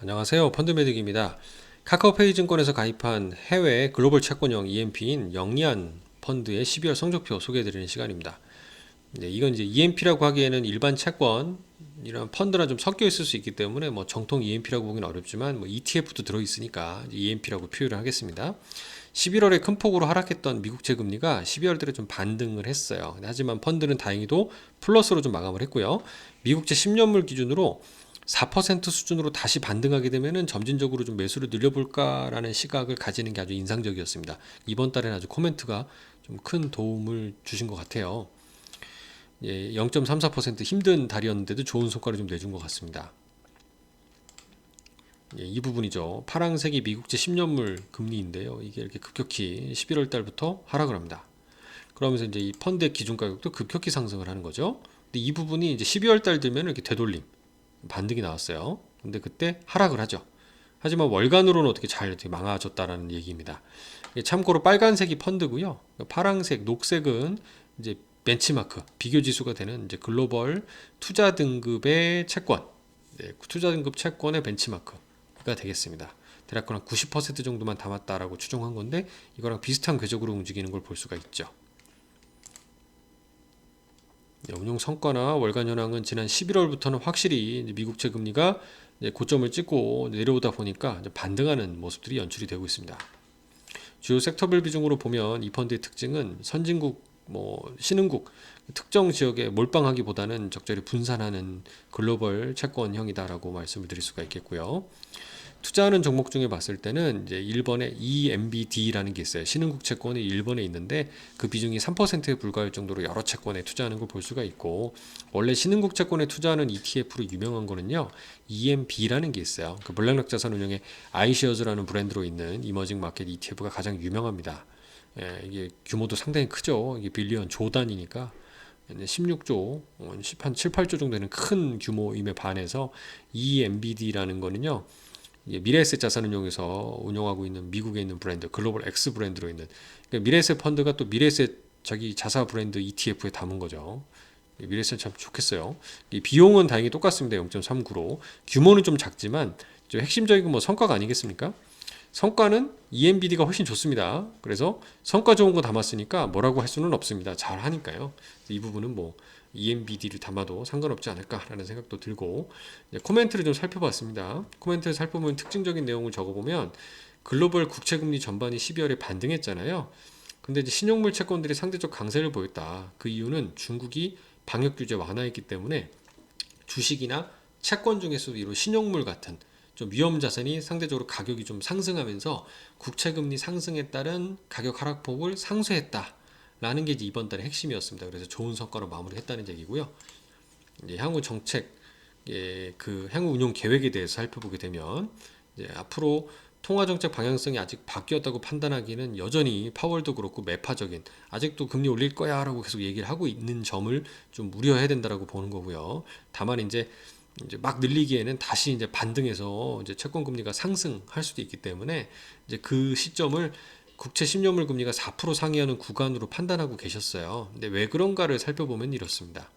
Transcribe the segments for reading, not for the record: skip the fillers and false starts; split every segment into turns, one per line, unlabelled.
안녕하세요. 펀드매직입니다. 카카오페이 증권에서 가입한 해외 글로벌 채권형 EMP인 영리한 펀드의 12월 성적표 소개해드리는 시간입니다. 네, 이건 이제 EMP라고 하기에는 일반 채권 이런 펀드랑 좀 섞여 있을 수 있기 때문에 뭐 정통 EMP라고 보기는 어렵지만 뭐 ETF도 들어있으니까 EMP라고 표현을 하겠습니다. 11월에 큰 폭으로 하락했던 미국채 금리가 12월 달에 좀 반등을 했어요. 하지만 펀드는 다행히도 플러스로 좀 마감을 했고요. 미국채 10년물 기준으로 4% 수준으로 다시 반등하게 되면은 점진적으로 좀 매수를 늘려볼까라는 시각을 가지는 게 아주 인상적이었습니다. 이번 달에는 아주 코멘트가 좀 큰 도움을 주신 것 같아요. 예, 0.34% 힘든 달이었는데도 좋은 성과를 좀 내준 것 같습니다. 예, 이 부분이죠. 파란색이 미국제 10년물 금리인데요. 이게 이렇게 급격히 11월 달부터 하락을 합니다. 그러면서 이제 이 펀드의 기준 가격도 급격히 상승을 하는 거죠. 근데 이 부분이 이제 12월 달 되면 이렇게 되돌림, 반등이 나왔어요. 근데 그때 하락을 하죠. 하지만 월간으로는 어떻게 잘 이렇게 망아졌다라는 얘기입니다. 참고로 빨간색이 펀드고요. 파란색, 녹색은 이제 벤치마크, 비교 지수가 되는 이제 글로벌 투자 등급의 채권, 네, 투자 등급 채권의 벤치마크가 되겠습니다. 대략 한 90% 정도만 담았다라고 추정한 건데 이거랑 비슷한 궤적으로 움직이는 걸 볼 수가 있죠. 운용 성과나 월간 현황은 지난 11월부터는 확실히 미국채 금리가 고점을 찍고 내려오다 보니까 반등하는 모습들이 연출이 되고 있습니다. 주요 섹터별 비중으로 보면 이 펀드의 특징은 선진국, 신흥국 특정 지역에 몰빵하기보다는 적절히 분산하는 글로벌 채권형이다라고 말씀을 드릴 수가 있겠고요. 투자하는 종목 중에 봤을 때는 이제 일본의 EMBD라는 게 있어요. 신흥국 채권이 일본에 있는데 그 비중이 3%에 불과할 정도로 여러 채권에 투자하는 걸 볼 수가 있고, 원래 신흥국 채권에 투자하는 ETF로 유명한 거는요, EMB라는 게 있어요. 그 블랙락 자산 운용의 아이시어즈라는 브랜드로 있는 이머징 마켓 ETF가 가장 유명합니다. 예, 이게 규모도 상당히 크죠. 이게 빌리언 조 단위니까 16조, 한 7, 8조 정도 되는 큰 규모임에 반해서 EMBD라는 거는요, 미래에셋 자산운용에서 운영하고 있는 미국에 있는 브랜드 글로벌 X 브랜드로 있는, 그러니까 미래에셋 펀드가 또 미래에셋 자기 자사 브랜드 ETF에 담은 거죠. 미래에셋 참 좋겠어요. 이 비용은 다행히 똑같습니다. 0.39로 규모는 좀 작지만 좀 핵심적인 건 뭐 성과가 아니겠습니까? 성과는 EMBD가 훨씬 좋습니다. 그래서 성과 좋은 거 담았으니까 뭐라고 할 수는 없습니다. 잘 하니까요. 이 부분은 뭐 EMBD를 담아도 상관없지 않을까라는 생각도 들고, 코멘트를 좀 살펴봤습니다. 코멘트를 살펴보면 특징적인 내용을 적어보면 글로벌 국채금리 전반이 12월에 반등했잖아요. 근데 이제 신용물 채권들이 상대적 강세를 보였다. 그 이유는 중국이 방역 규제 완화했기 때문에 주식이나 채권 중에서도 이런 신용물 같은 좀 위험 자산이 상대적으로 가격이 좀 상승하면서 국채금리 상승에 따른 가격 하락폭을 상쇄했다라는 게 이제 이번 달의 핵심이었습니다. 그래서 좋은 성과로 마무리했다는 얘기고요. 이제 향후 정책, 그 향후 운용 계획에 대해서 살펴보게 되면 이제 앞으로 통화 정책 방향성이 아직 바뀌었다고 판단하기는 여전히 파월도 그렇고 매파적인, 아직도 금리 올릴 거야라고 계속 얘기를 하고 있는 점을 좀 우려해야 된다라고 보는 거고요. 다만 이제 막 늘리기에는 다시 이제 반등해서 이제 채권 금리가 상승할 수도 있기 때문에 이제 그 시점을 국채 10년물 금리가 4% 상회하는 구간으로 판단하고 계셨어요. 근데 왜 그런가를 살펴보면 이렇습니다.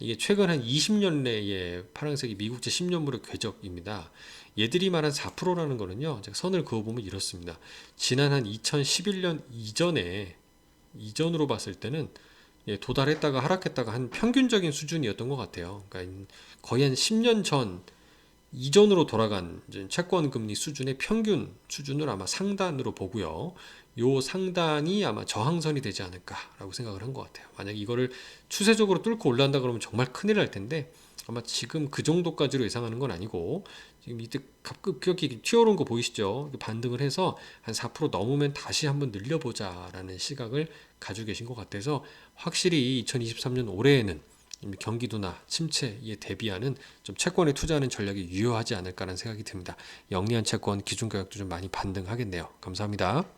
이게 최근 한 20년 내의 파란색이 미국채 10년물의 궤적입니다. 얘들이 말한 4%라는 거는요, 제가 선을 그어보면 이렇습니다. 지난 한 2011년 이전으로 봤을 때는 도달했다가 하락했다가 한 평균적인 수준이었던 것 같아요. 그러니까 거의 한 10년 전 이전으로 돌아간 채권 금리 수준의 평균 수준을 아마 상단으로 보고요. 요 상단이 아마 저항선이 되지 않을까라고 생각을 한 것 같아요. 만약 이거를 추세적으로 뚫고 올라간다 그러면 정말 큰일 날 텐데 아마 지금 그 정도까지로 예상하는 건 아니고, 지금 이때 급격히 튀어오른 거 보이시죠? 반등을 해서 한 4% 넘으면 다시 한번 늘려보자라는 시각을 가지고 계신 것 같아서 확실히 2023년 올해에는 경기도나 침체에 대비하는 좀 채권에 투자하는 전략이 유효하지 않을까라는 생각이 듭니다. 영리한 채권 기준 가격도 좀 많이 반등하겠네요. 감사합니다.